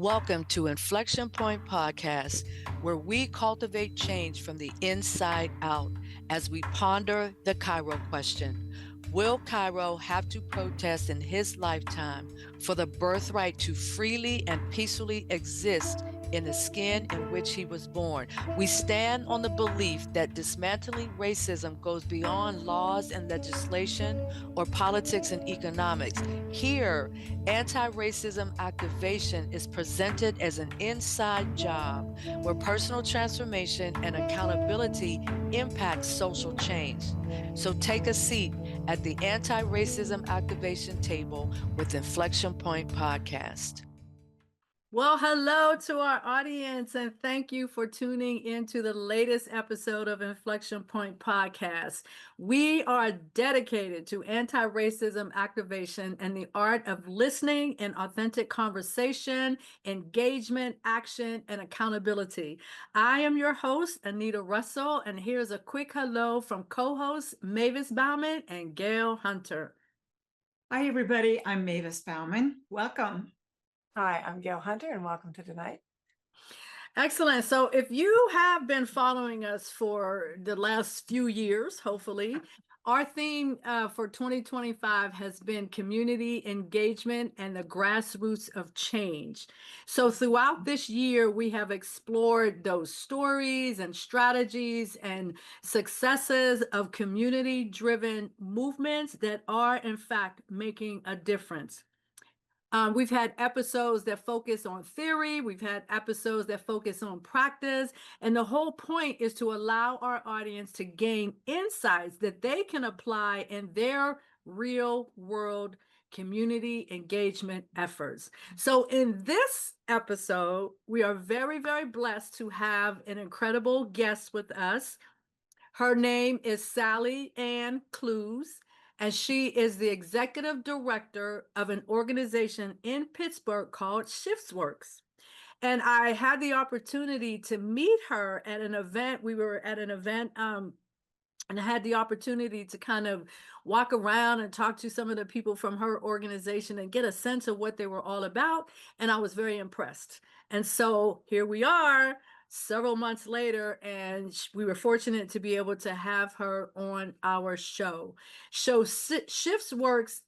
Welcome to Inflection Point Podcast, where we cultivate change from the inside out as we ponder the Cairo question. Will Cairo have to protest in his lifetime for the birthright to freely and peacefully exist in the skin in which he was born? We stand on the belief that dismantling racism goes beyond laws and legislation or politics and economics. Here, anti-racism activation is presented as an inside job where personal transformation and accountability impact social change. So take a seat at the anti-racism activation table with Inflection Point Podcast. Well, hello to our audience, and thank you for tuning into the latest episode of Inflection Point Podcast. We are dedicated to anti-racism activation and the art of listening and authentic conversation, engagement, action, and accountability. I am your host, Anita Russell, and here's a quick hello from co-hosts Mavis Bauman and Gail Hunter. Hi, everybody. I'm Mavis Bauman. Welcome. Hi, I'm Gail Hunter, and welcome to tonight. Excellent. So if you have been following us for the last few years, hopefully, our theme for 2025 has been community engagement and the grassroots of change. So throughout this year, we have explored those stories and strategies and successes of community-driven movements that are, in fact, making a difference. We've had episodes that focus on theory. We've had episodes that focus on practice. And the whole point is to allow our audience to gain insights that they can apply in their real world community engagement efforts. So in this episode, we are very, very blessed to have an incredible guest with us. Her name is Sallyann Kluz, and she is the executive director of an organization in Pittsburgh called Shiftworks. And I had the opportunity to meet her at an event. We were at an event and I had the opportunity to kind of walk around and talk to some of the people from her organization and get a sense of what they were all about. And I was very impressed. And so here we are, several months later, and we were fortunate to be able to have her on our show. Shiftworks,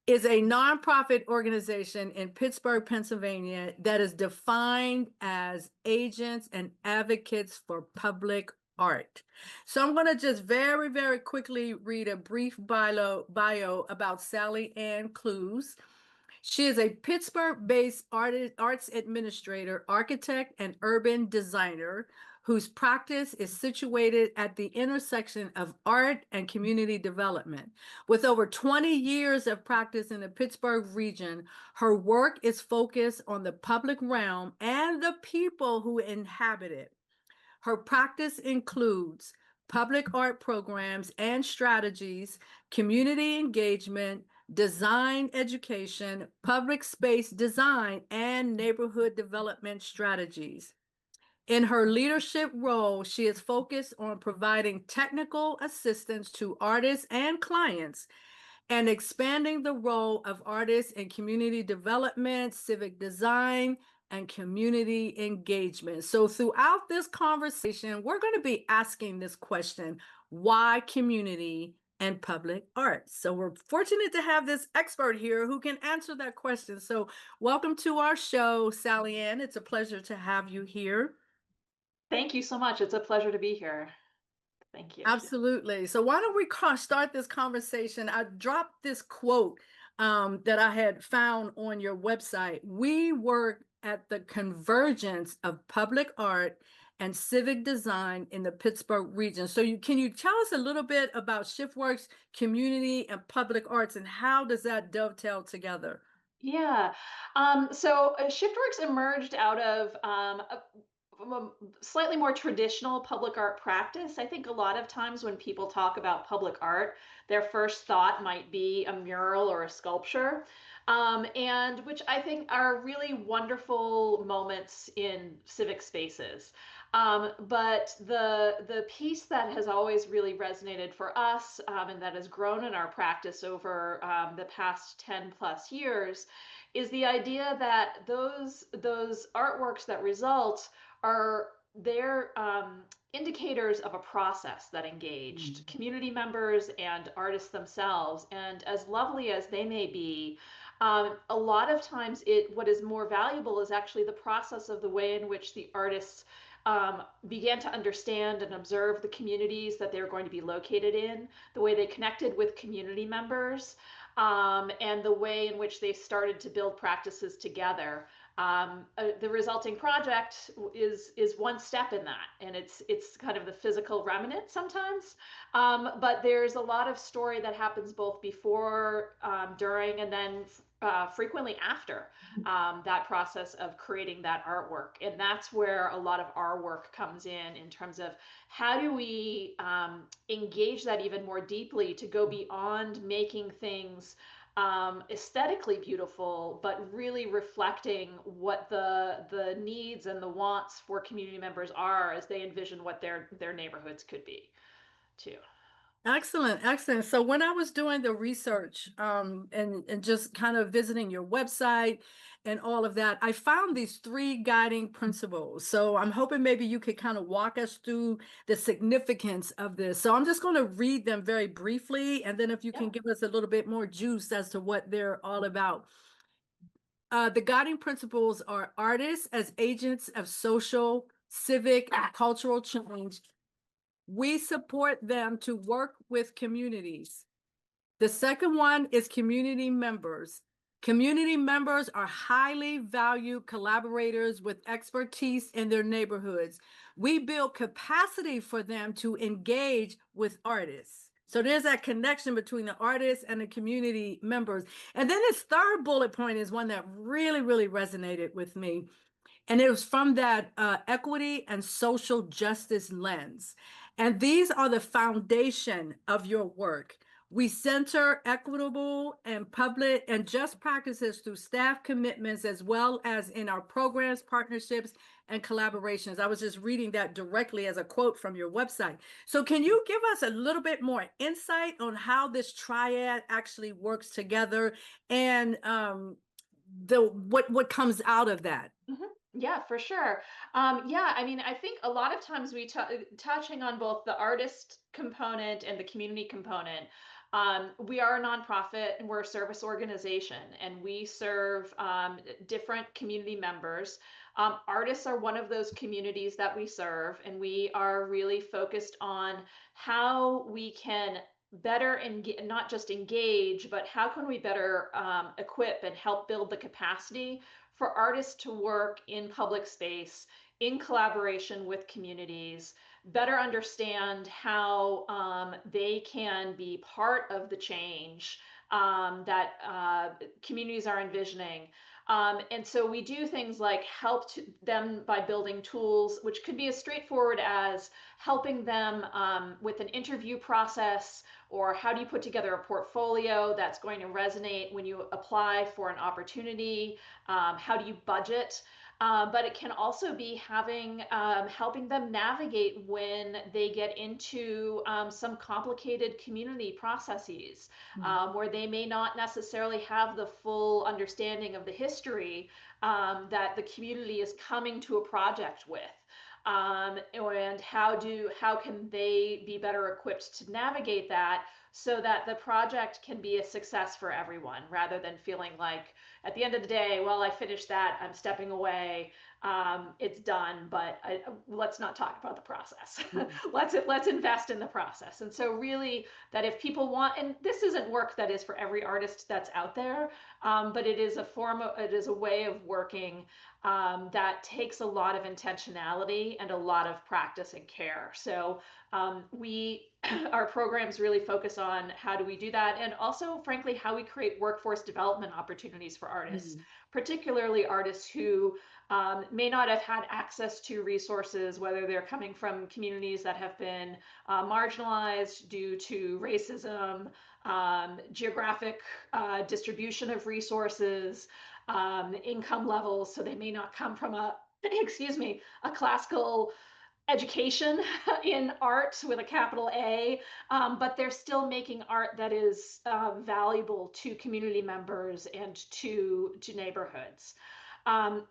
is a nonprofit organization in Pittsburgh, Pennsylvania that is defined as agents and advocates for public art. So I'm going to just very, very quickly read a brief bio about Sallyann Kluz. She is a Pittsburgh-based arts administrator, architect, and urban designer whose practice is situated at the intersection of art and community development. With over 20 years of practice in the Pittsburgh region, her work is focused on the public realm and the people who inhabit it. Her practice includes public art programs and strategies, community engagement, design education, public space design, and neighborhood development strategies. In her leadership role, she is focused on providing technical assistance to artists and clients and expanding the role of artists in community development, civic design, and community engagement. So throughout this conversation, we're going to be asking this question: why community and public art? So we're fortunate to have this expert here who can answer that question. So welcome to our show, Sallyann. It's a pleasure to have you here. Thank you so much. It's a pleasure to be here. Thank you. Absolutely. So why don't we start this conversation? I dropped this quote that I had found on your website. We work at the convergence of public art and civic design in the Pittsburgh region. So can you tell us a little bit about Shiftworks Community and Public Arts, and how does that dovetail together? Yeah. So Shiftworks emerged out of a slightly more traditional public art practice. I think a lot of times when people talk about public art, their first thought might be a mural or a sculpture, and which I think are really wonderful moments in civic spaces. But the piece that has always really resonated for us, and that has grown in our practice over the past 10 plus years is the idea that those artworks that result are they're indicators of a process that engaged community members and artists themselves. And as lovely as they may be, a lot of times what is more valuable is actually the process of the way in which the artists began to understand and observe the communities that they're going to be located in, the way they connected with community members, and the way in which they started to build practices together. The resulting project is one step in that, and it's kind of the physical remnant sometimes. But there's a lot of story that happens both before, during, and then frequently after that process of creating that artwork. And that's where a lot of our work comes in terms of how do we engage that even more deeply to go beyond making things aesthetically beautiful, but really reflecting what the needs and the wants for community members are as they envision what their neighborhoods could be too. Excellent, excellent. So when I was doing the research and just kind of visiting your website and all of that, I found these three guiding principles. So I'm hoping maybe you could kind of walk us through the significance of this. So I'm just going to read them very briefly, and then if you can give us a little bit more juice as to what they're all about. The guiding principles are artists as agents of social, civic, and cultural change. We support them to work with communities. The second one is community members. Community members are highly valued collaborators with expertise in their neighborhoods. We build capacity for them to engage with artists. So there's that connection between the artists and the community members. And then this third bullet point is one that really, really resonated with me. And it was from that equity and social justice lens. And these are the foundation of your work. We center equitable and public and just practices through staff commitments, as well as in our programs, partnerships, and collaborations. I was just reading that directly as a quote from your website. So can you give us a little bit more insight on how this triad actually works together and what comes out of that? Yeah, for sure. Yeah, I mean, I think a lot of times touching on both the artist component and the community component. We are a nonprofit and we're a service organization, and we serve different community members. Artists are one of those communities that we serve, and we are really focused on how we can better not just engage, but how can we better equip and help build the capacity for artists to work in public space in collaboration with communities, better understand how they can be part of the change that communities are envisioning. And so we do things like help them by building tools, which could be as straightforward as helping them with an interview process, or how do you put together a portfolio that's going to resonate when you apply for an opportunity? How do you budget? But it can also be helping them navigate when they get into some complicated community processes where they may not necessarily have the full understanding of the history that the community is coming to a project with. And how can they be better equipped to navigate that so that the project can be a success for everyone, rather than feeling like at the end of the day, well, I finished that, I'm stepping away, it's done, but let's not talk about the process. Let's invest in the process. And so really, that if people want, and this isn't work that is for every artist that's out there, but it is a way of working that takes a lot of intentionality and a lot of practice and care. So our programs really focus on how do we do that, and also, frankly, how we create workforce development opportunities for artists, particularly artists who may not have had access to resources, whether they're coming from communities that have been marginalized due to racism, geographic distribution of resources, income levels. So they may not come from a classical education in art with a capital A, but they're still making art that is valuable to community members and to neighborhoods.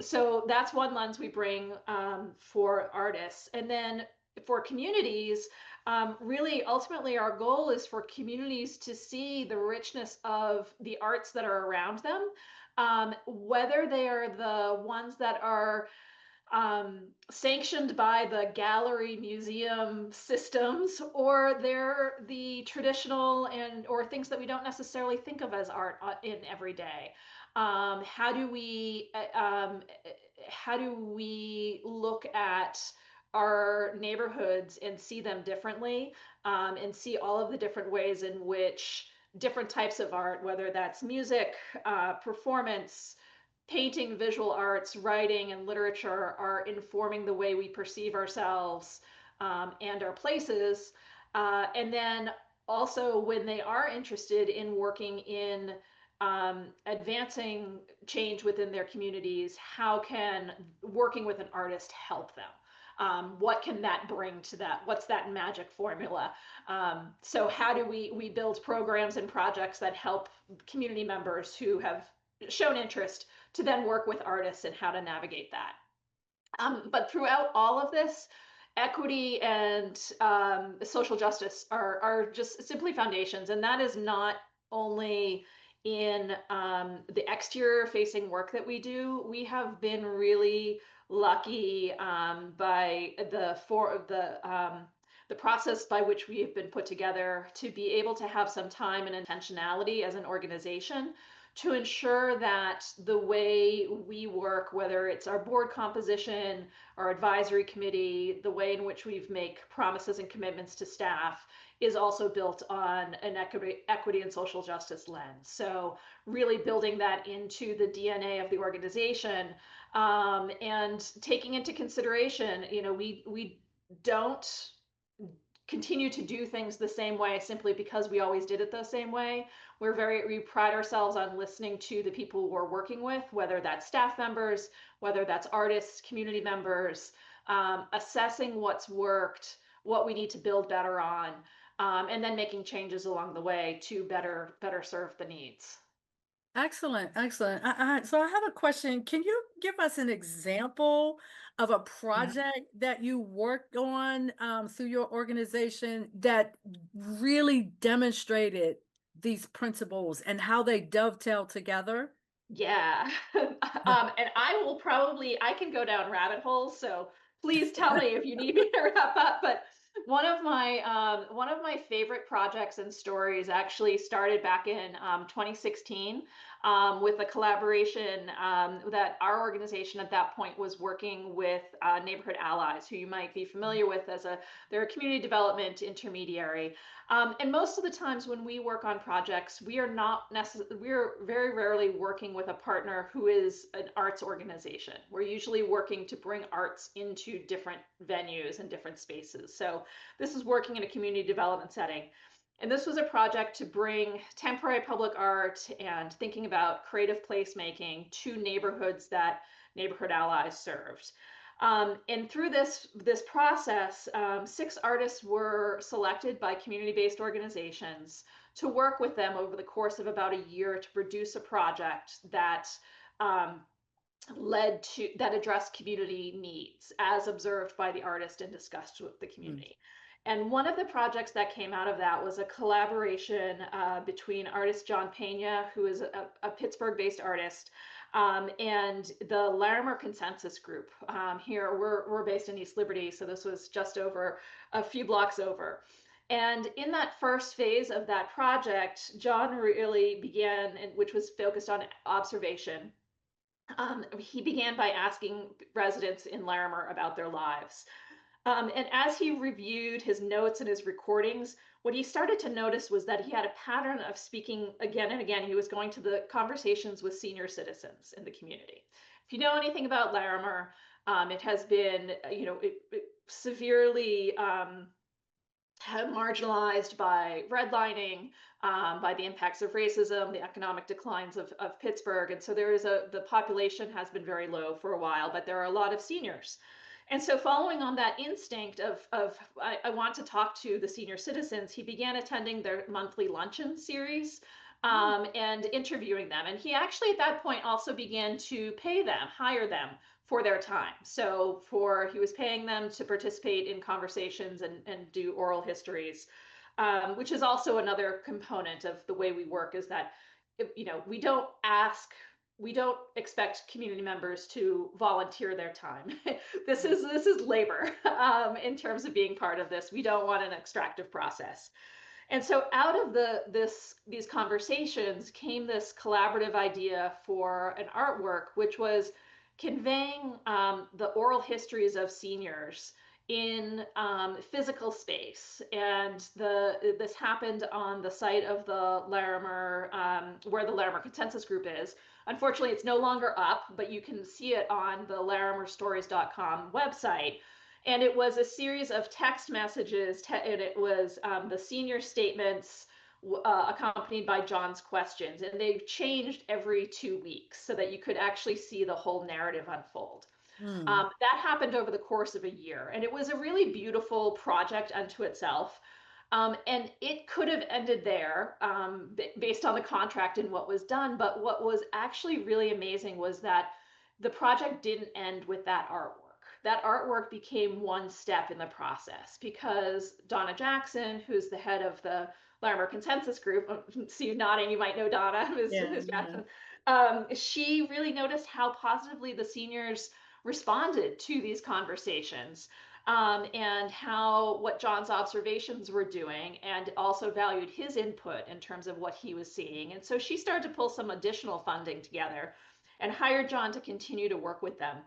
So that's one lens we bring for artists. And then for communities, really ultimately our goal is for communities to see the richness of the arts that are around them, whether they are the ones that are sanctioned by the gallery museum systems, or they're the traditional and or things that we don't necessarily think of as art in every day. How do we look at our neighborhoods and see them differently, and see all of the different ways in which different types of art, whether that's music, performance, painting, visual arts, writing, and literature, are informing the way we perceive ourselves and our places. And then also, when they are interested in working in advancing change within their communities, how can working with an artist help them? What can that bring to that? What's that magic formula? So how do we build programs and projects that help community members who have shown interest to then work with artists and how to navigate that? But throughout all of this, equity and social justice are just simply foundations. And that is not only in the exterior facing work that we do. We have been really lucky by the process by which we have been put together to be able to have some time and intentionality as an organization to ensure that the way we work, whether it's our board composition, our advisory committee, the way in which we make promises and commitments to staff, is also built on an equity and social justice lens. So really building that into the DNA of the organization, and taking into consideration, we don't continue to do things the same way simply because we always did it the same way. We pride ourselves on listening to the people we're working with, whether that's staff members, whether that's artists, community members, assessing what's worked, what we need to build better on, and then making changes along the way to better serve the needs. Excellent, excellent. So I have a question. Can you give us an example of a project that you worked on through your organization that really demonstrated these principles and how they dovetail together? Yeah. And I can go down rabbit holes, so please tell me if you need me to wrap up. But one of my favorite projects and stories actually started back in 2016, with a collaboration that our organization at that point was working with Neighborhood Allies, who you might be familiar with as they're a community development intermediary. And most of the times when we work on projects, we're very rarely working with a partner who is an arts organization. We're usually working to bring arts into different venues and different spaces. So this is working in a community development setting. And this was a project to bring temporary public art and thinking about creative placemaking to neighborhoods that Neighborhood Allies served. And through this process, 6 artists were selected by community-based organizations to work with them over the course of about a year to produce a project that that addressed community needs as observed by the artist and discussed with the community. And one of the projects that came out of that was a collaboration between artist John Pena, who is a Pittsburgh-based artist, and the Larimer Consensus Group. Here, we're based in East Liberty, so this was just over a few blocks over. And in that first phase of that project, John really began, which was focused on observation. He began by asking residents in Larimer about their lives. And as he reviewed his notes and his recordings, what he started to notice was that he had a pattern of speaking again and again. He was going to the conversations with senior citizens in the community. If you know anything about Larimer, it has been, severely marginalized by redlining, by the impacts of racism, the economic declines of Pittsburgh. And so the population has been very low for a while, but there are a lot of seniors. And so following on that instinct of I want to talk to the senior citizens, he began attending their monthly luncheon series and interviewing them. And he actually at that point also began to pay them, hire them for their time. So he was paying them to participate in conversations and do oral histories, which is also another component of the way we work, is that, you know, we don't expect community members to volunteer their time. This is labor in terms of being part of this. We don't want an extractive process. And so out of these conversations came this collaborative idea for an artwork, which was conveying the oral histories of seniors in physical space. And this happened on the site of the Larimer, where the Larimer Consensus Group is. Unfortunately, it's no longer up, but you can see it on the larimerstories.com website. And it was a series of text messages, and it was the senior statements accompanied by John's questions. And they've changed every 2 weeks so that you could actually see the whole narrative unfold. That happened over the course of a year, and it was a really beautiful project unto itself. And it could have ended there based on the contract and what was done. But what was actually really amazing was that the project didn't end with that artwork. That artwork became one step in the process, because Donna Jackson, who's the head of the Larimer Consensus Group, see you nodding, you might know Donna, Ms. Jackson. She really noticed how positively the seniors responded to these conversations, and what John's observations were doing, and also valued his input in terms of what he was seeing. And so she started to pull some additional funding together and hired John to continue to work with them.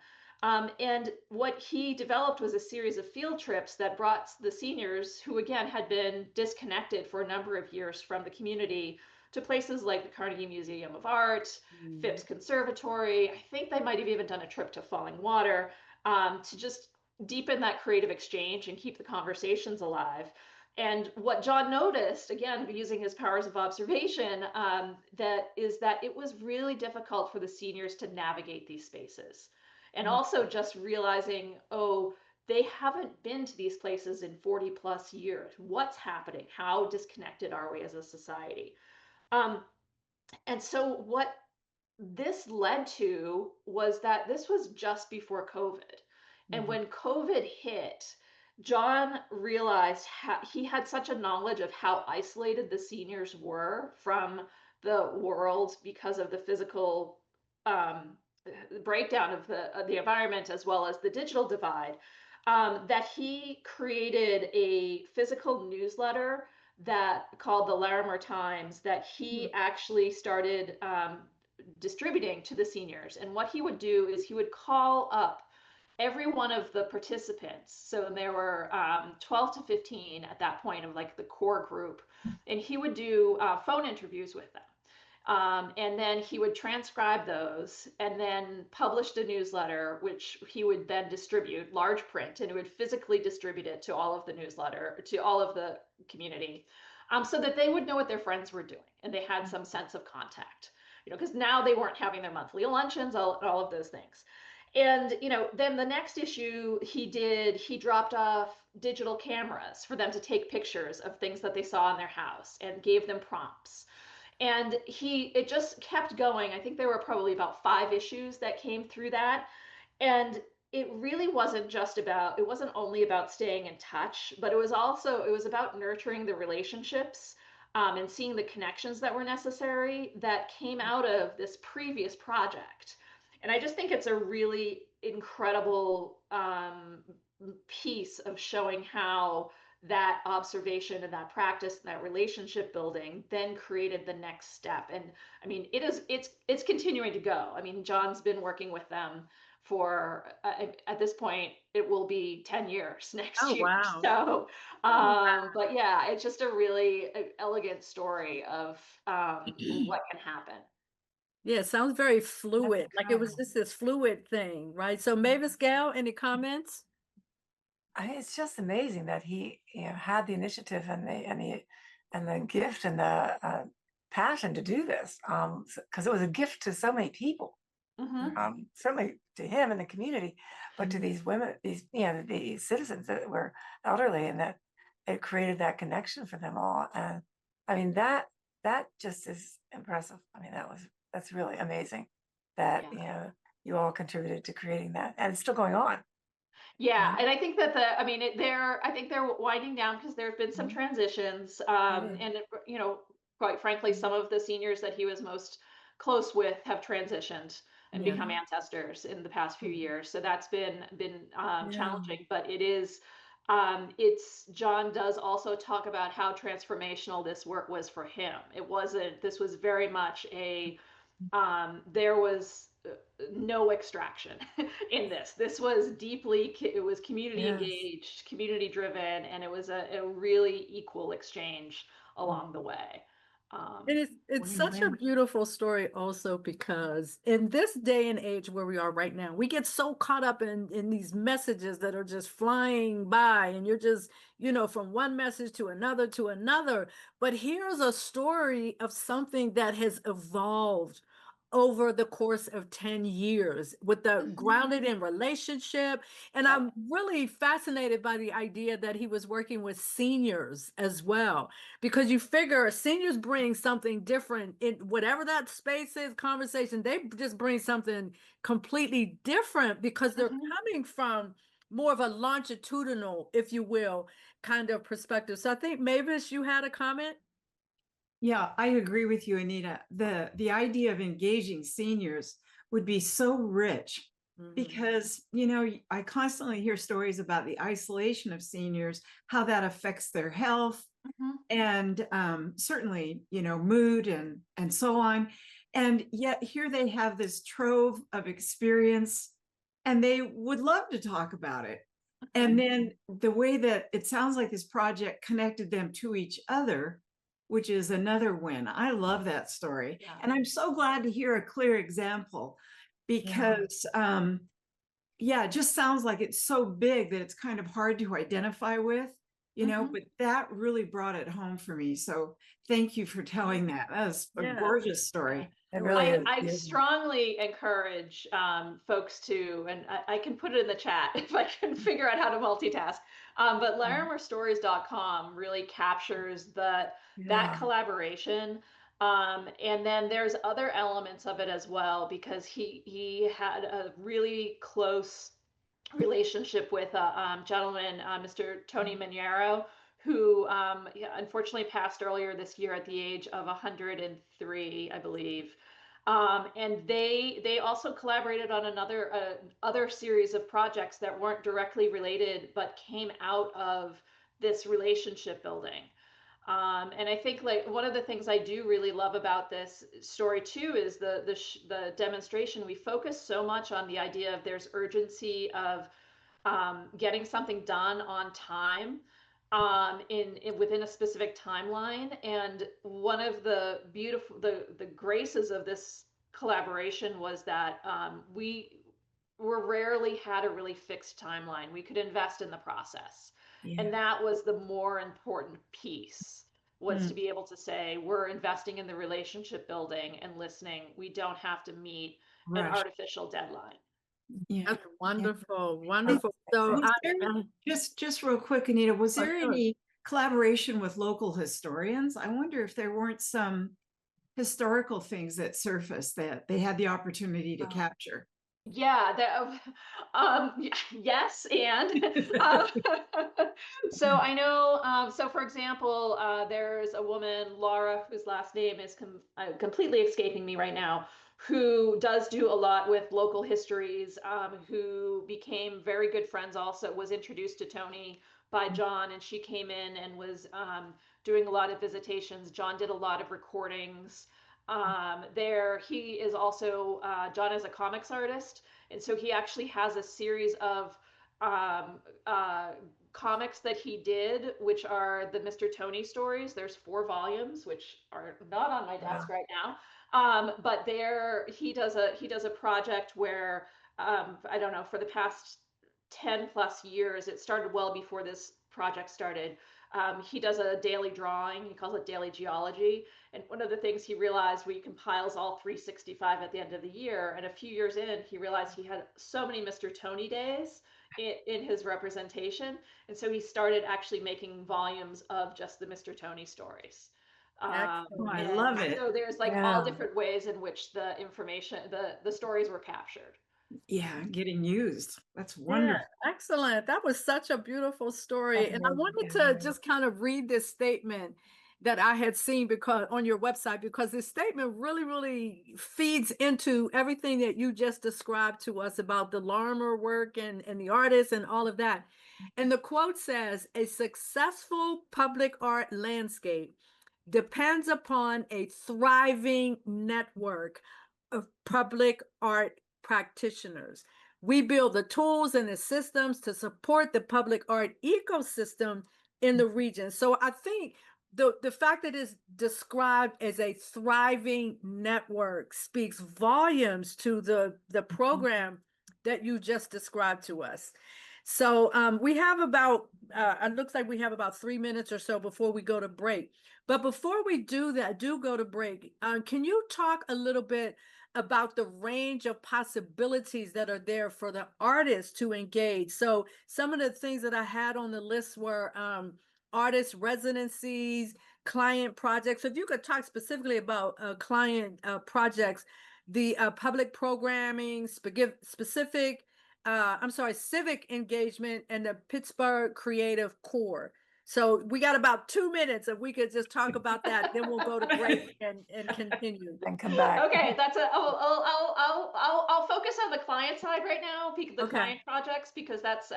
And what he developed was a series of field trips that brought the seniors, who again had been disconnected for a number of years from the community, to places like the Carnegie Museum of Art, Phipps Conservatory. I think they might have even done a trip to Falling Water, to just deepen that creative exchange and keep the conversations alive. And what John noticed, again, using his powers of observation, that it was really difficult for the seniors to navigate these spaces. And also just realizing, oh, they haven't been to these places in 40 plus years. What's happening? How disconnected are we as a society? And so what this led to was that this was just before COVID. And when COVID hit, John realized he had such a knowledge of how isolated the seniors were from the world because of the physical breakdown of the environment, as well as the digital divide, that he created a physical newsletter that called the Larimer Times, that he actually started distributing to the seniors. And what he would do is he would call up every one of the participants. So there were 12 to 15 at that point of like the core group, and he would do phone interviews with them. And then he would transcribe those and then publish the newsletter, which he would then distribute large print, and it would physically distribute it to all of the newsletter, to all of the community, so that they would know what their friends were doing and they had some sense of contact, you know, because now they weren't having their monthly luncheons, all of those things. And, you know, then the next issue he dropped off digital cameras for them to take pictures of things that they saw in their house and gave them prompts. And it just kept going. I think there were probably about 5 issues that came through that. And it really wasn't only about staying in touch, but it was about nurturing the relationships and seeing the connections that were necessary that came out of this previous project. And I just think it's a really incredible piece of showing how that observation and that practice and that relationship building then created the next step. And I mean, it's continuing to go. I mean, John's been working with them for at this point it will be 10 years next year. Wow. So but yeah, it's just a really elegant story of what can happen. Yeah, it sounds very fluid. Like it was just this fluid thing, right? So Mavis Gal, any comments? It's just amazing that he, had the initiative and the gift and the passion to do this, because it was a gift to so many people. certainly to him and the community, but to these women, these citizens that were elderly, and that it created that connection for them all. And I mean, that just is impressive. I mean, that's really amazing that, Yeah. you all contributed to creating that, and it's still going on. Yeah, and I think that I think they're winding down because there have been some Mhm. transitions, Good. and quite frankly, some of the seniors that he was most close with have transitioned and Yeah. become ancestors in the past few years. So that's been Yeah. challenging, but it's John does also talk about how transformational this work was for him. It wasn't. This was very much there was no extraction in this. This was it was community Yes. engaged, community driven, and it was a really equal exchange along the way. And it's such a beautiful story also because in this day and age where we are right now, we get so caught up in these messages that are just flying by, and you're just, from one message to another to another. But here's a story of something that has evolved over the course of 10 years with the grounded in relationship. And Yep. I'm really fascinated by the idea that he was working with seniors as well, because you figure seniors bring something different in whatever that space is, conversation. They just bring something completely different because they're coming from more of a longitudinal, if you will, kind of perspective. So I think, Mavis, you had a comment. Yeah, I agree with you, Anita. The idea of engaging seniors would be so rich because, I constantly hear stories about the isolation of seniors, how that affects their health and certainly, mood and so on. And yet here they have this trove of experience and they would love to talk about it. And then the way that it sounds like this project connected them to each other, which is another win. I love that story. Yeah. And I'm so glad to hear a clear example because, it just sounds like it's so big that it's kind of hard to identify with, but that really brought it home for me. So thank you for telling that. That was a Yeah. gorgeous story. It really is. I strongly encourage folks to, and I can put it in the chat if I can figure out how to multitask. But LarimerStories.com really captures that collaboration. And then there's other elements of it as well, because he had a really close relationship with a gentleman, Mr. Tony Maniero, who unfortunately passed earlier this year at the age of 103, I believe. And they also collaborated on other series of projects that weren't directly related, but came out of this relationship building. And I think like one of the things I do really love about this story too is the demonstration. We focus so much on the idea of there's urgency of getting something done on time within a specific timeline. And one of the the graces of this collaboration was that we were rarely had a really fixed timeline. We could invest in the process. And that was the more important piece, was to be able to say, we're investing in the relationship building and listening. We don't have to meet an artificial deadline. Yeah. That's wonderful. Wonderful. So Was there, just real quick, Anita, was there any collaboration with local historians? I wonder if there weren't some historical things that surfaced that they had the opportunity to capture. Yeah, yes, and so I know. So, for example, there's a woman, Laura, whose last name is completely escaping me right now, who does do a lot with local histories. Who became very good friends. Also, was introduced to Tony by John, and she came in and was doing a lot of visitations. John did a lot of recordings. He is also John is a comics artist, and so he actually has a series of um, uh, comics that he did, which are the Mr. Tony stories. There's 4 volumes, which are not on my desk right now. But he does a project where I don't know, for the past 10 plus years, it started well before this project started. He does a daily drawing. He calls it daily geology. And one of the things he realized, he compiles all 365 at the end of the year. And a few years in, he realized he had so many Mr. Tony days in his representation. And so he started actually making volumes of just the Mr. Tony stories. Oh, I And love it. so there's like all Yeah. different ways in which the information, the stories were captured. Yeah, getting used. That's Yeah, wonderful. excellent. That was such a beautiful story. That's And I amazing. wanted Yeah. to just kind of read this statement that I had seen because on your website, because this statement really, really feeds into everything that you just described to us about the Larmer work and the artists and all of that. And the quote says, a successful public art landscape depends upon a thriving network of public art practitioners. We build the tools and the systems to support the public art ecosystem in the region. So I think the fact that it's described as a thriving network speaks volumes to the program that you just described to us. So we have about, it looks like we have about 3 minutes or so before we go to break. But before we do go to break, can you talk a little bit about the range of possibilities that are there for the artists to engage? So some of the things that I had on the list were artist residencies, client projects. So if you could talk specifically about client projects, the public programming, civic engagement, and the Pittsburgh Creative Core. So we got about 2 minutes. If we could just talk about that, then we'll go to break and continue. And come back. Okay, that's I'll focus on the client side right now, the Okay. client projects, because that's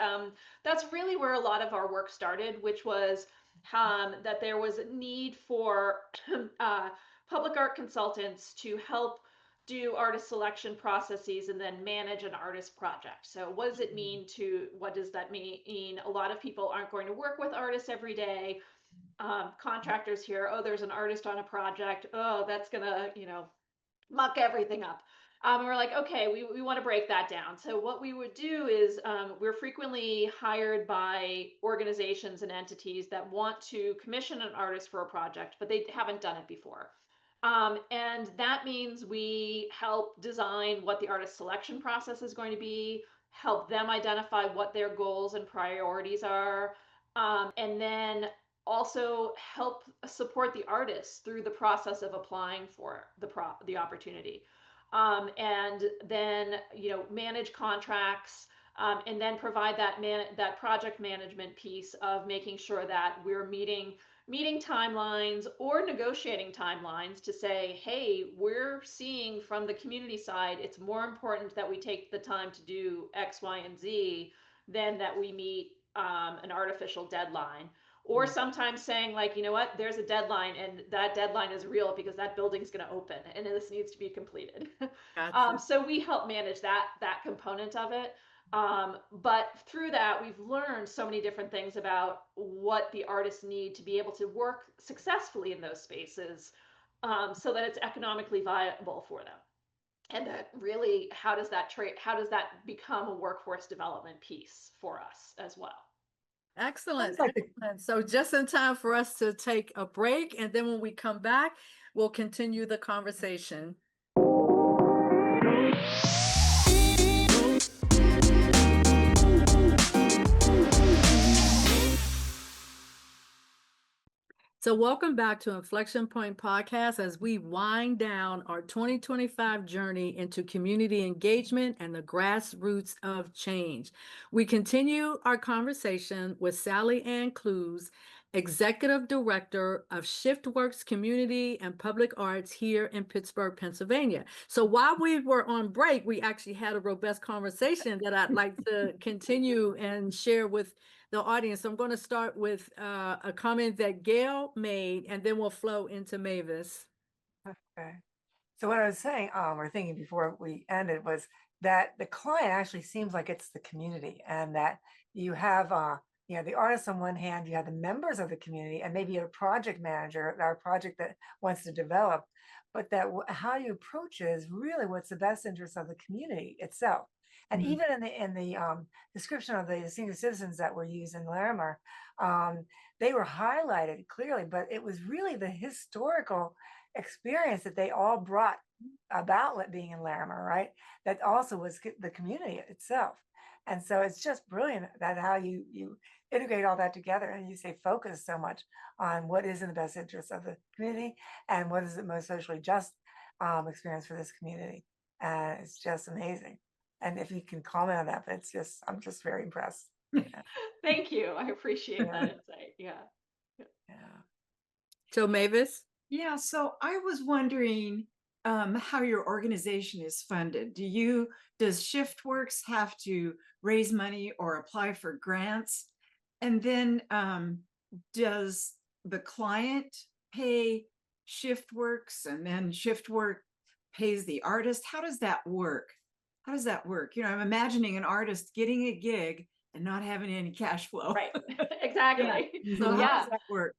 really where a lot of our work started, which was that there was a need for public art consultants to help do artist selection processes and then manage an artist project. So what does that mean? A lot of people aren't going to work with artists every day. Contractors hear, oh, there's an artist on a project. Oh, that's gonna, muck everything up. And we're like, okay, we want to break that down. So what we would do is we're frequently hired by organizations and entities that want to commission an artist for a project, but they haven't done it before. And that means we help design what the artist selection process is going to be, help them identify what their goals and priorities are, and then also help support the artists through the process of applying for the opportunity, and then manage contracts, and then provide that project management piece of making sure that we're meeting timelines or negotiating timelines to say, hey, we're seeing from the community side, it's more important that we take the time to do X, Y, and Z than that we meet an artificial deadline. Or sometimes saying, like, you know what, there's a deadline and that deadline is real because that building's going to open and this needs to be completed. Gotcha. So we help manage that component of it. But through that, we've learned so many different things about what the artists need to be able to work successfully in those spaces, so that it's economically viable for them. And that really, how does that become a workforce development piece for us as well? Excellent. Sounds like Excellent. So just in time for us to take a break. And then when we come back, we'll continue the conversation. So welcome back to Inflection Point Podcast as we wind down our 2025 journey into community engagement and the grassroots of change. We continue our conversation with Sallyann Kluz, Executive Director of Shiftworks Community and Public Arts here in Pittsburgh, Pennsylvania. So while we were on break, we actually had a robust conversation that I'd like to continue and share with the audience. So I'm going to start with a comment that Gail made, and then we'll flow into Mavis. Okay. So what I was saying, or thinking before we ended, was that the client actually seems like it's the community, and that you have, the artists on one hand, you have the members of the community, and maybe a project manager, or a project that wants to develop, but that how you approach it is really what's the best interest of the community itself. And Mhm. even in the description of the senior citizens that were used in Larimer, they were highlighted clearly, but it was really the historical experience that they all brought about being in Larimer, right? That also was the community itself. And so it's just brilliant that how you integrate all that together, and you say focus so much on what is in the best interest of the community and what is the most socially just experience for this community. And it's just amazing. And if you can comment on that, but I'm just very impressed. Yeah. Thank you. I appreciate Yeah. that insight. Yeah. Yeah. So Mavis? Yeah, so I was wondering how your organization is funded. Does Shiftworks have to raise money or apply for grants? And then does the client pay Shiftworks and then Shiftwork pays the artist? How does that work? How does that work? I'm imagining an artist getting a gig and not having any cash flow. Right. Yeah. Exactly. So how Yeah. does that work?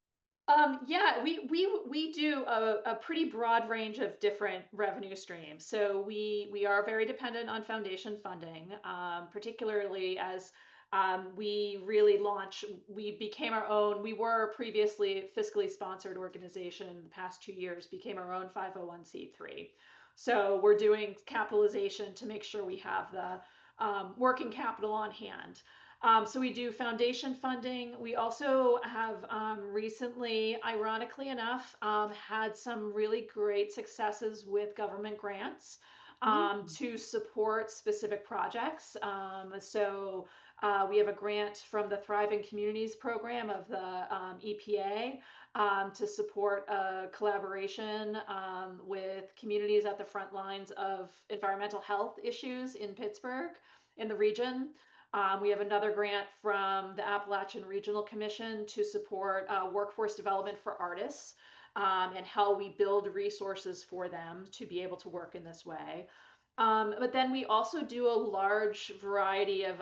Yeah, we do a pretty broad range of different revenue streams. So we are very dependent on foundation funding, particularly as we became our own. We were previously a fiscally sponsored organization in the past 2 years, became our own 501(c)(3). So we're doing capitalization to make sure we have the working capital on hand. So we do foundation funding. We also have recently, ironically enough, had some really great successes with government grants to support specific projects. We have a grant from the Thriving Communities program of the EPA to support a collaboration with communities at the front lines of environmental health issues in Pittsburgh, in the region. We have another grant from the Appalachian Regional Commission to support workforce development for artists and how we build resources for them to be able to work in this way. But then we also do a large variety of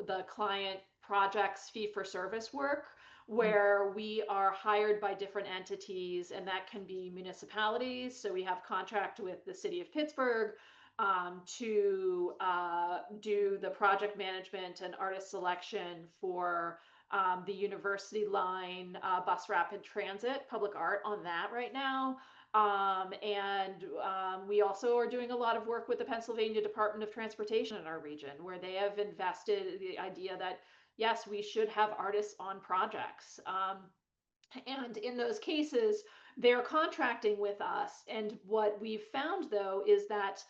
the client projects, fee for service work, where we are hired by different entities, and that can be municipalities. So we have contract with the city of Pittsburgh to do the project management and artist selection for the University Line bus rapid transit, public art on that right now. We also are doing a lot of work with the Pennsylvania Department of Transportation in our region, where they have invested the idea that, yes, we should have artists on projects. And in those cases, they're contracting with us. And what we've found, though, is that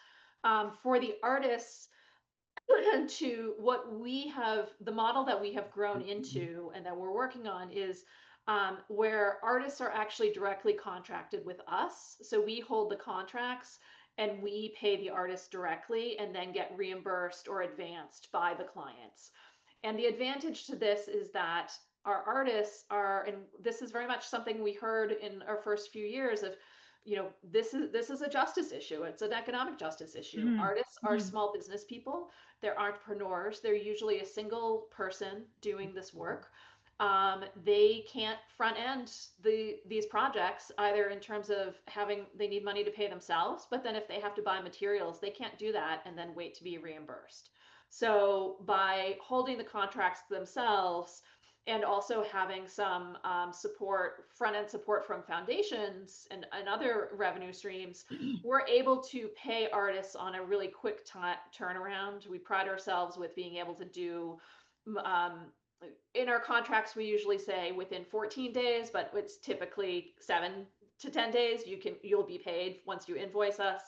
for the artists, to the model that we have grown into and that we're working on is where artists are actually directly contracted with us. So we hold the contracts and we pay the artists directly and then get reimbursed or advanced by the clients. And the advantage to this is that our artists are, and this is very much something we heard in our first few years of, this is a justice issue. It's an economic justice issue. Artists are small business people. They're entrepreneurs. They're usually a single person doing this work. They can't front end these projects either in terms of they need money to pay themselves, but then if they have to buy materials, they can't do that and then wait to be reimbursed. So by holding the contracts themselves and also having some front end support from foundations and other revenue streams, we're able to pay artists on a really quick turnaround. We pride ourselves with being able to do, in our contracts, we usually say within 14 days, but it's typically 7 to 10 days. You'll be paid once you invoice us.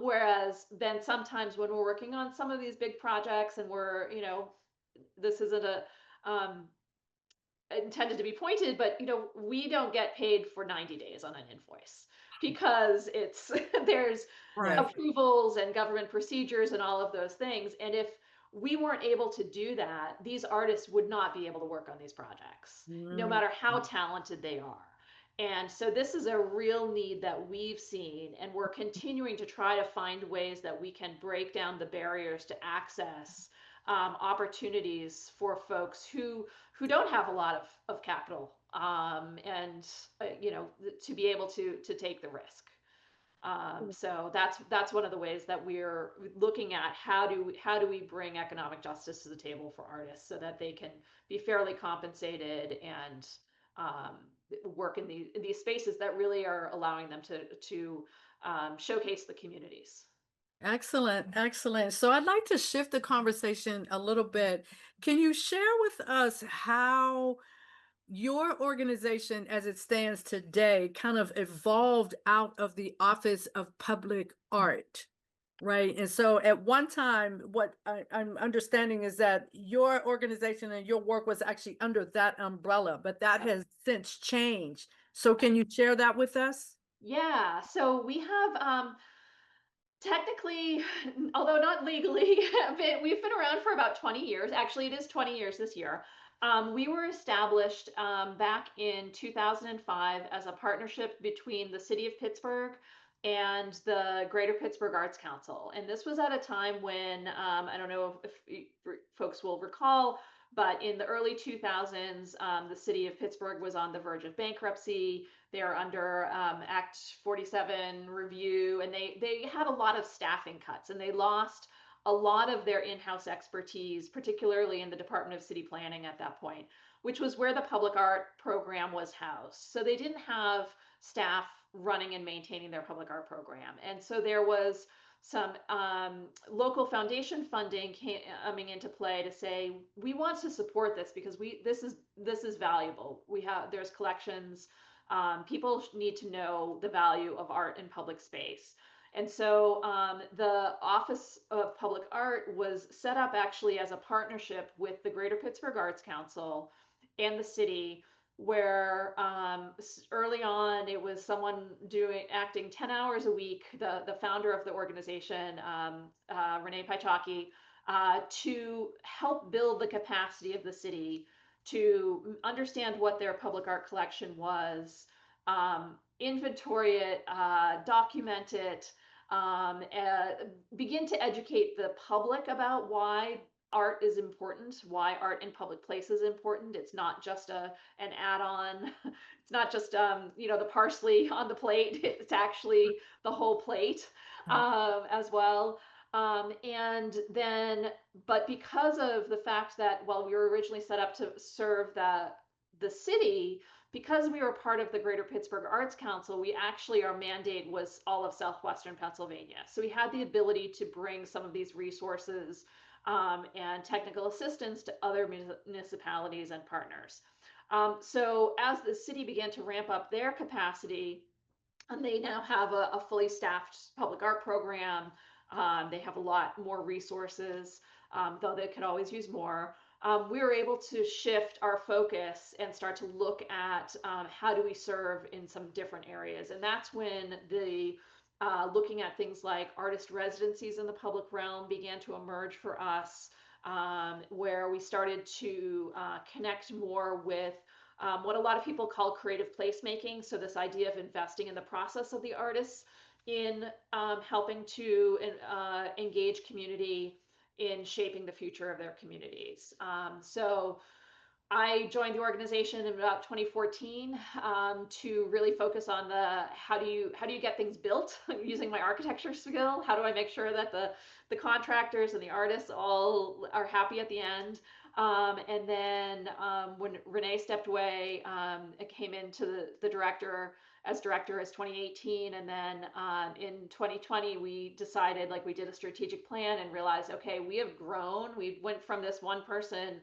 Whereas then sometimes when we're working on some of these big projects and this isn't intended to be pointed, but we don't get paid for 90 days on an invoice because there's Right. approvals and government procedures and all of those things. And if we weren't able to do that, these artists would not be able to work on these projects, no matter how talented they are. And so this is a real need that we've seen, and we're continuing to try to find ways that we can break down the barriers to access opportunities for folks who don't have a lot of capital and to be able to take the risk. So that's one of the ways that we're looking at how do we bring economic justice to the table for artists so that they can be fairly compensated and um, work in these spaces that really are allowing them to showcase the communities. Excellent, excellent. So I'd like to shift the conversation a little bit. Can you share with us how your organization, as it stands today, kind of evolved out of the Office of Public Art? Right. And so at one time, what I'm understanding is that your organization and your work was actually under that umbrella, but that has since changed. So can you share that with us? Yeah, so we have technically, although not legally, we've been around for about 20 years. Actually, it is 20 years this year. We were established back in 2005 as a partnership between the city of Pittsburgh and the Greater Pittsburgh Arts Council. And this was at a time when, I don't know if folks will recall, but in the early 2000s, the city of Pittsburgh was on the verge of bankruptcy. They're under Act 47 review, and they had a lot of staffing cuts, and they lost a lot of their in-house expertise, particularly in the Department of City Planning at that point, which was where the public art program was housed. So they didn't have staff running and maintaining their public art program. And so there was some local foundation funding coming into play to say, we want to support this because this is valuable. There's collections. People need to know the value of art in public space. And so the Office of Public Art was set up actually as a partnership with the Greater Pittsburgh Arts Council and the city, where early on it was someone acting 10 hours a week, the founder of the organization, Renee Paichaki, to help build the capacity of the city to understand what their public art collection was, inventory it, document it, begin to educate the public about why art is important, why art in public places is important. It's not just an add-on. It's not just the parsley on the plate. It's actually the whole plate as well. And then, but because of the fact that, well, we were originally set up to serve the city, because we were part of the Greater Pittsburgh Arts Council, our mandate was all of Southwestern Pennsylvania. So we had the ability to bring some of these resources and technical assistance to other municipalities and partners. So as the city began to ramp up their capacity, and they now have a fully staffed public art program, they have a lot more resources, though they could always use more. We were able to shift our focus and start to look at how do we serve in some different areas. And that's when looking at things like artist residencies in the public realm began to emerge for us, where we started to connect more with what a lot of people call creative placemaking. So this idea of investing in the process of the artists in helping to engage community in shaping the future of their communities. So I joined the organization in about 2014 to really focus on how do you get things built using my architecture skill? How do I make sure that the contractors and the artists all are happy at the end? And then when Renee stepped away, it came into the director as 2018. And then in 2020, we decided, we did a strategic plan and realized, okay, we have grown. We went from this one person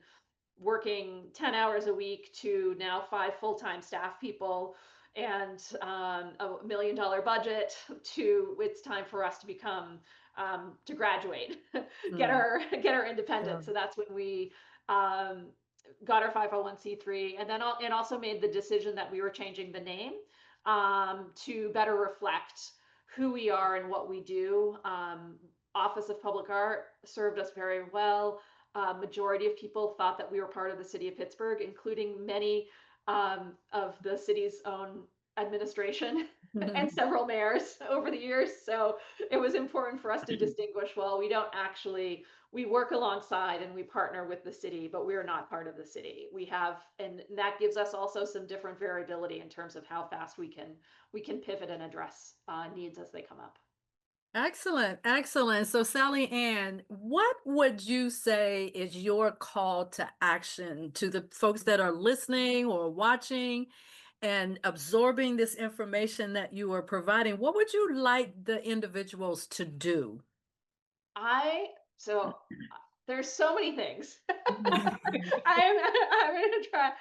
working 10 hours a week to now 5 full-time staff people and a $1 million budget to it's time for us to become to graduate, get our independence. So that's when we got our 501c3, and then also made the decision that we were changing the name to better reflect who we are and what we do. Office of Public Art served us very well. Majority of people thought that we were part of the city of Pittsburgh, including many of the city's own administration and several mayors over the years. So it was important for us to distinguish, well, we don't actually we work alongside and we partner with the city, but we are not part of the city. And that gives us also some different variability in terms of how fast we can pivot and address needs as they come up. Excellent, excellent. So Sallyann, what would you say is your call to action to the folks that are listening or watching and absorbing this information that you are providing? What would you like the individuals to do? So there's so many things. I'm going to try.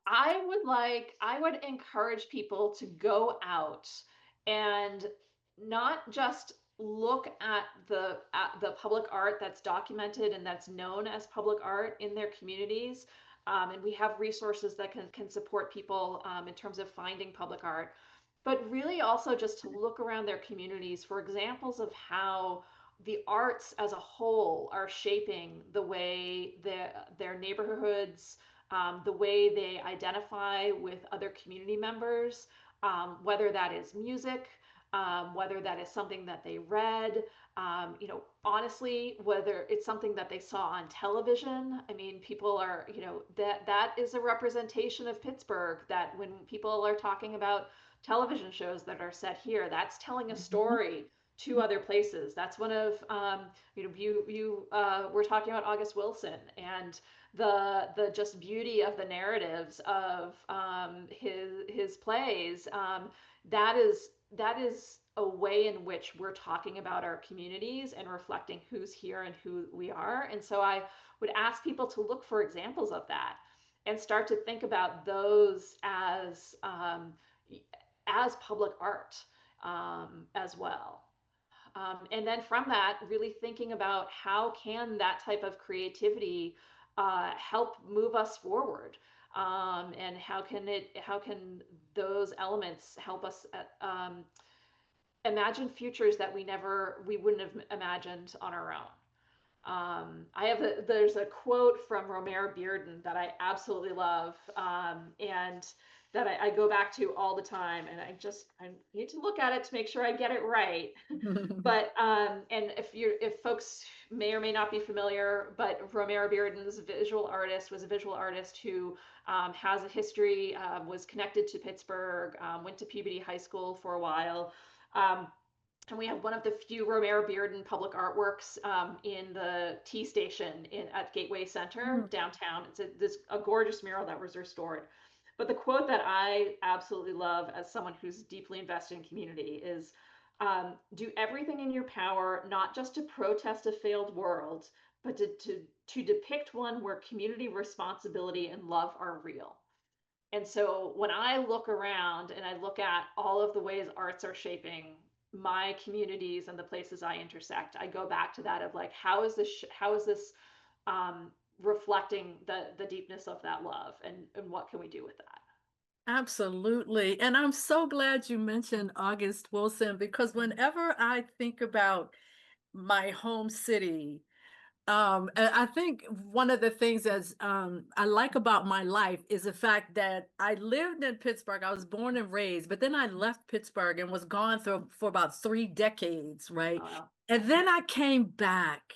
I would encourage people to go out and not just look at the public art that's documented and that's known as public art in their communities. And we have resources that can support people in terms of finding public art, but really also just to look around their communities for examples of how the arts as a whole are shaping the way their neighborhoods, the way they identify with other community members, whether that is music, whether that is something that they read, honestly, whether it's something that they saw on television. I mean, people are, that is a representation of Pittsburgh, that when people are talking about television shows that are set here, that's telling a story to other places. That's one of, you were talking about August Wilson and the just beauty of the narratives of his plays. That is a way in which we're talking about our communities and reflecting who's here and who we are. And so I would ask people to look for examples of that and start to think about those as public art as well. And then from that, really thinking about how can that type of creativity help move us forward, and how can those elements help us imagine futures that we wouldn't have imagined on our own. There's a quote from Romare Bearden that I absolutely love, and that I go back to all the time, and I need to look at it to make sure I get it right. But and if folks may or may not be familiar, but Romare Bearden's was a visual artist who has a history, was connected to Pittsburgh, went to Peabody High School for a while. And we have one of the few Romare Bearden public artworks in the T station at Gateway Center downtown. It's a gorgeous mural that was restored. But the quote that I absolutely love as someone who's deeply invested in community is, do everything in your power, not just to protest a failed world, but to depict one where community responsibility and love are real. And so when I look around and I look at all of the ways arts are shaping my communities and the places I intersect, I go back to that of like, how is this reflecting the deepness of that love, and what can we do with that? Absolutely. And I'm so glad you mentioned August Wilson, because whenever I think about my home city, and I think one of the things that I like about my life is the fact that I lived in Pittsburgh. I was born and raised, but then I left Pittsburgh and was gone for about 3 decades, right? Oh, wow. And then I came back.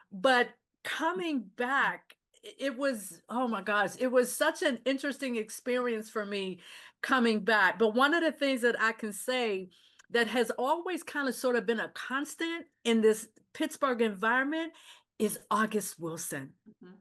But coming back, it was, oh my gosh, it was such an interesting experience for me coming back. But one of the things that I can say that has always kind of sort of been a constant in this Pittsburgh environment is August Wilson. Mm-hmm.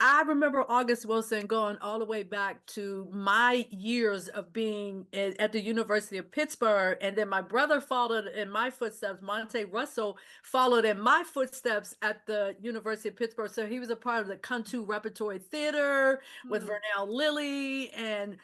I remember August Wilson going all the way back to my years of being at the University of Pittsburgh. And then my brother followed in my footsteps. Monte Russell followed in my footsteps at the University of Pittsburgh. So he was a part of the Cantu Repertory Theater with Vernell Lilly. And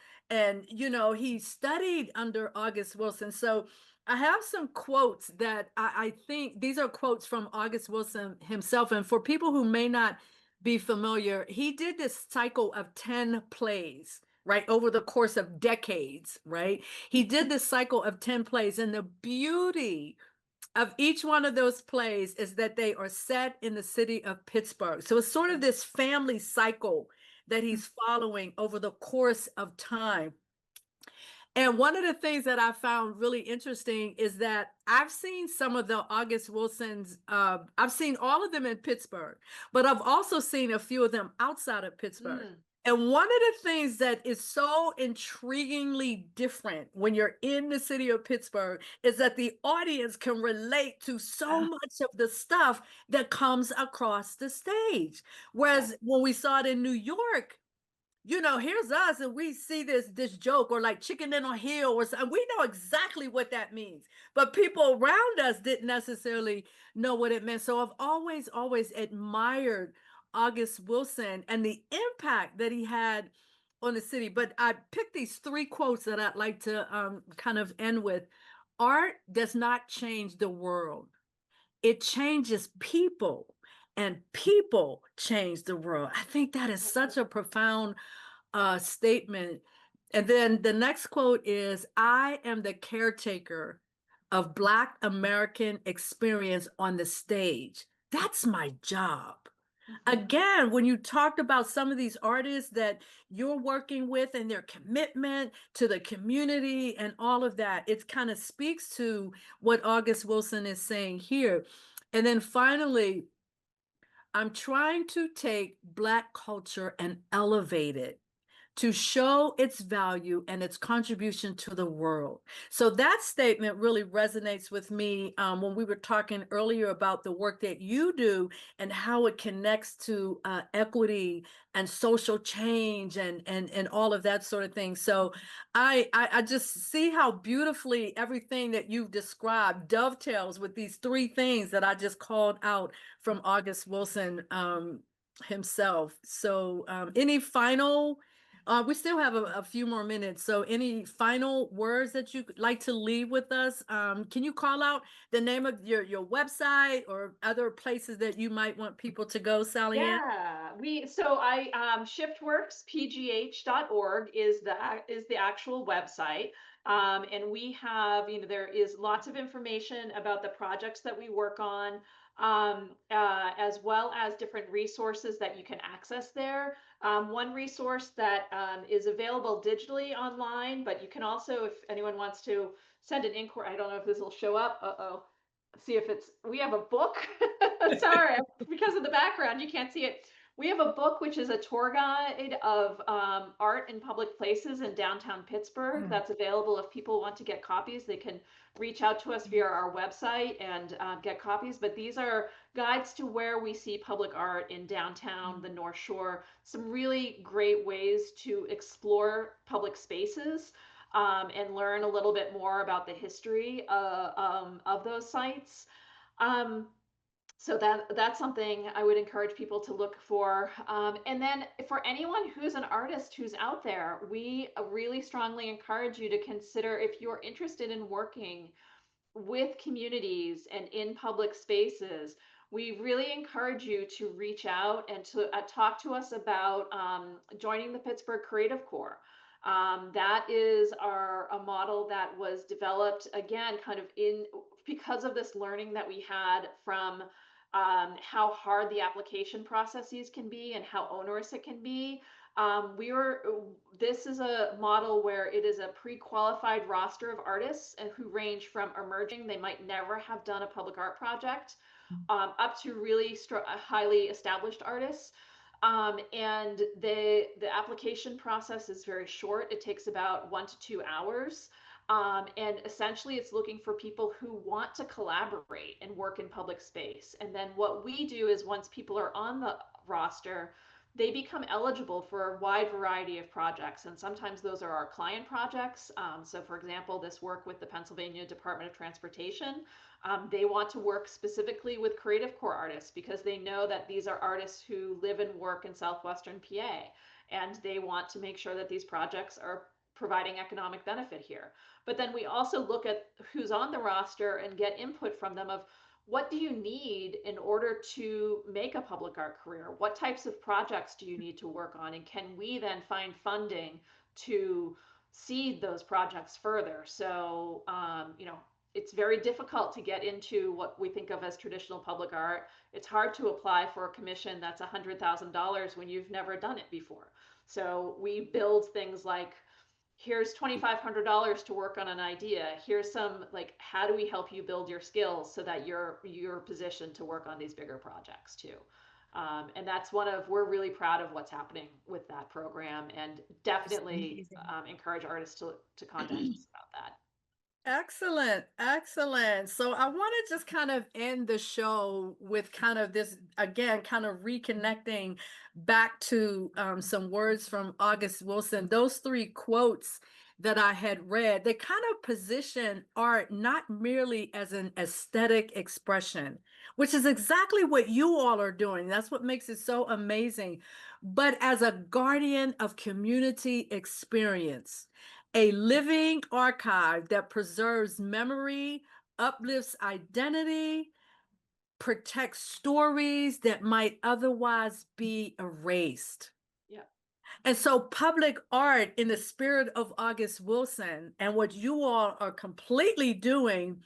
he studied under August Wilson. So I have some quotes that I think these are quotes from August Wilson himself. And for people who may not be familiar, he did this cycle of 10 plays, right, over the course of decades, right? He did this cycle of 10 plays, and the beauty of each one of those plays is that they are set in the city of Pittsburgh. So it's sort of this family cycle that he's following over the course of time. And one of the things that I found really interesting is that I've seen some of the August Wilson's, I've seen all of them in Pittsburgh, but I've also seen a few of them outside of Pittsburgh. Mm. And one of the things that is so intriguingly different when you're in the city of Pittsburgh is that the audience can relate to so much of the stuff that comes across the stage. Whereas when we saw it in New York, you know, here's us and we see this joke or like chicken in a hill or something. We know exactly what that means, but people around us didn't necessarily know what it meant. So I've always admired August Wilson and the impact that he had on the city. But I picked these three quotes that I'd like to kind of end with. Art does not change the world. It changes people, and people change the world. I think that is such a profound statement. And then the next quote is, I am the caretaker of Black American experience on the stage. That's my job. Again, when you talked about some of these artists that you're working with and their commitment to the community and all of that, it kind of speaks to what August Wilson is saying here. And then finally, I'm trying to take Black culture and elevate it to show its value and its contribution to the world. So that statement really resonates with me when we were talking earlier about the work that you do and how it connects to equity and social change and all of that sort of thing. So I just see how beautifully everything that you've described dovetails with these three things that I just called out from August Wilson himself. So any final we still have a few more minutes. So any final words that you'd like to leave with us? Can you call out the name of your website or other places that you might want people to go, Sallyann? Yeah, shiftworkspgh.org is the actual website. And we have, there is lots of information about the projects that we work on, as well as different resources that you can access there. One resource that is available digitally online, but you can also, if anyone wants to send an inquiry, I don't know if this will show up. See if we have a book. Sorry, because of the background, you can't see it. We have a book, which is a tour guide of art in public places in downtown Pittsburgh. That's available. If people want to get copies, they can reach out to us via our website and get copies. But these are guides to where we see public art in downtown, the North Shore, some really great ways to explore public spaces. And learn a little bit more about the history of those sites. So that's something I would encourage people to look for. And then for anyone who's an artist who's out there, we really strongly encourage you to consider, if you're interested in working with communities and in public spaces, we really encourage you to reach out and to talk to us about joining the Pittsburgh Creative Corps. That is a model that was developed again, kind of because of this learning that we had from how hard the application processes can be and how onerous it can be. This is a model where it is a pre-qualified roster of artists and who range from emerging, they might never have done a public art project, up to really highly established artists. And the application process is very short. It takes about 1 to 2 hours. And essentially it's looking for people who want to collaborate and work in public space. And then what we do is, once people are on the roster, they become eligible for a wide variety of projects. And sometimes those are our client projects. So for example, this work with the Pennsylvania Department of Transportation, they want to work specifically with Creative Corps artists because they know that these are artists who live and work in Southwestern PA. And they want to make sure that these projects are providing economic benefit here. But then we also look at who's on the roster and get input from them of, what do you need in order to make a public art career? What types of projects do you need to work on? And can we then find funding to seed those projects further? So, it's very difficult to get into what we think of as traditional public art. It's hard to apply for a commission that's $100,000 when you've never done it before. So we build things like, here's $2,500 to work on an idea. Here's some, like, how do we help you build your skills so that you're positioned to work on these bigger projects too. And that's we're really proud of what's happening with that program, and definitely encourage artists to contact us about that. Excellent, excellent. So I want to just kind of end the show with kind of this, again, kind of reconnecting back to some words from August Wilson. Those 3 quotes that I had read, they kind of position art not merely as an aesthetic expression, which is exactly what you all are doing. That's what makes it so amazing, but as a guardian of community experience. A living archive that preserves memory, uplifts identity, protects stories that might otherwise be erased. Yeah. And so public art, in the spirit of August Wilson and what you all are completely doing,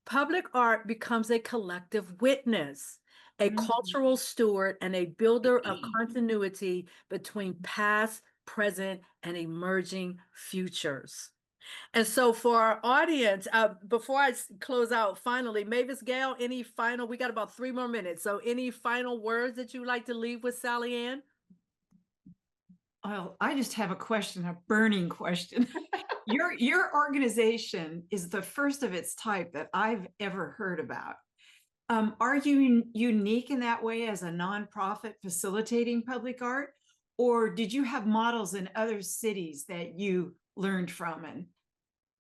public art becomes a collective witness, a cultural steward, and a builder of continuity between past, present, and emerging futures. And so for our audience, before I close out finally, Mavis Gail, we got about 3 more minutes. So any final words that you'd like to leave with Sallyann? Well, I just have a question, a burning question. Your organization is the first of its type that I've ever heard about. Are you unique in that way as a nonprofit facilitating public art? Or did you have models in other cities that you learned from?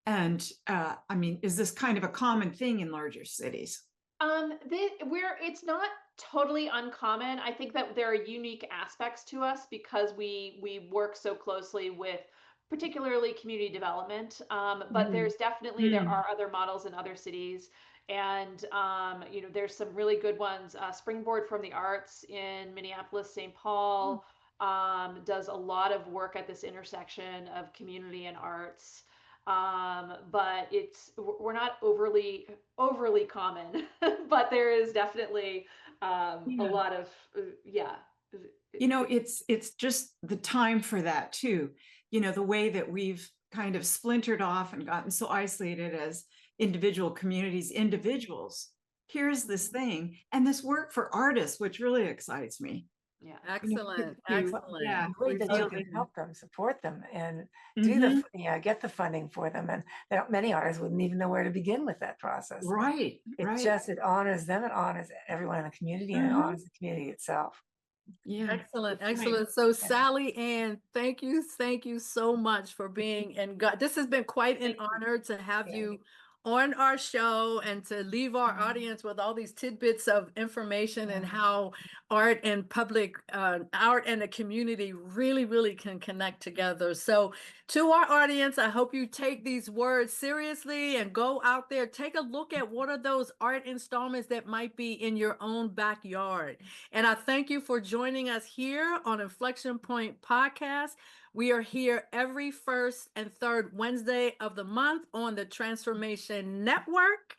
And I mean, is this kind of a common thing in larger cities? It's not totally uncommon. I think that there are unique aspects to us because we work so closely with particularly community development. But there's definitely, there are other models in other cities. And, there's some really good ones. Springboard from the Arts in Minneapolis, St. Paul, does a lot of work at this intersection of community and arts. But we're not overly common, but there is definitely a lot of, It's just the time for that too. The way that we've kind of splintered off and gotten so isolated as individuals. Here's this thing and this work for artists, which really excites me. Yeah. Excellent. Excellent. Yeah. Great that you can help them, support them, and do get the funding for them. And many artists wouldn't even know where to begin with that process. Right. It honors them, it honors everyone in the community, and it honors the community itself. Yeah. Excellent. Excellent. So Sallyann, thank you so much for being, and God, this has been quite an honor to have you on our show and to leave our audience with all these tidbits of information and how art and public art and the community really can connect together. So to our audience, I hope you take these words seriously and go out there, take a look at what are those art installments that might be in your own backyard. And I thank you for joining us here on Inflection Point Podcast. We are here every first and third Wednesday of the month on the Transformation Network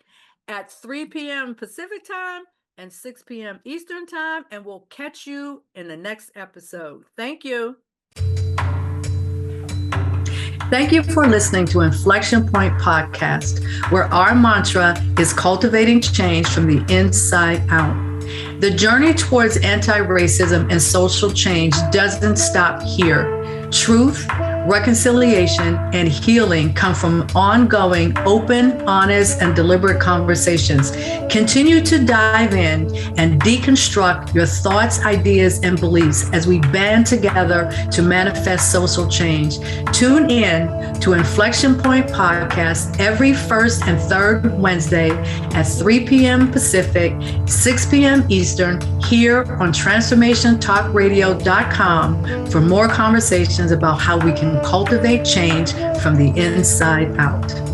at 3 p.m. Pacific time and 6 p.m. Eastern time, and we'll catch you in the next episode. Thank you. Thank you for listening to Inflection Point Podcast, where our mantra is cultivating change from the inside out. The journey towards anti-racism and social change doesn't stop here. Truth, reconciliation, and healing come from ongoing, open, honest, and deliberate conversations. Continue to dive in and deconstruct your thoughts, ideas, and beliefs as we band together to manifest social change. Tune in to Inflection Point Podcast every first and third Wednesday at 3 p.m. Pacific, 6 p.m. Eastern, here on TransformationTalkRadio.com for more conversations about how we can cultivate change from the inside out.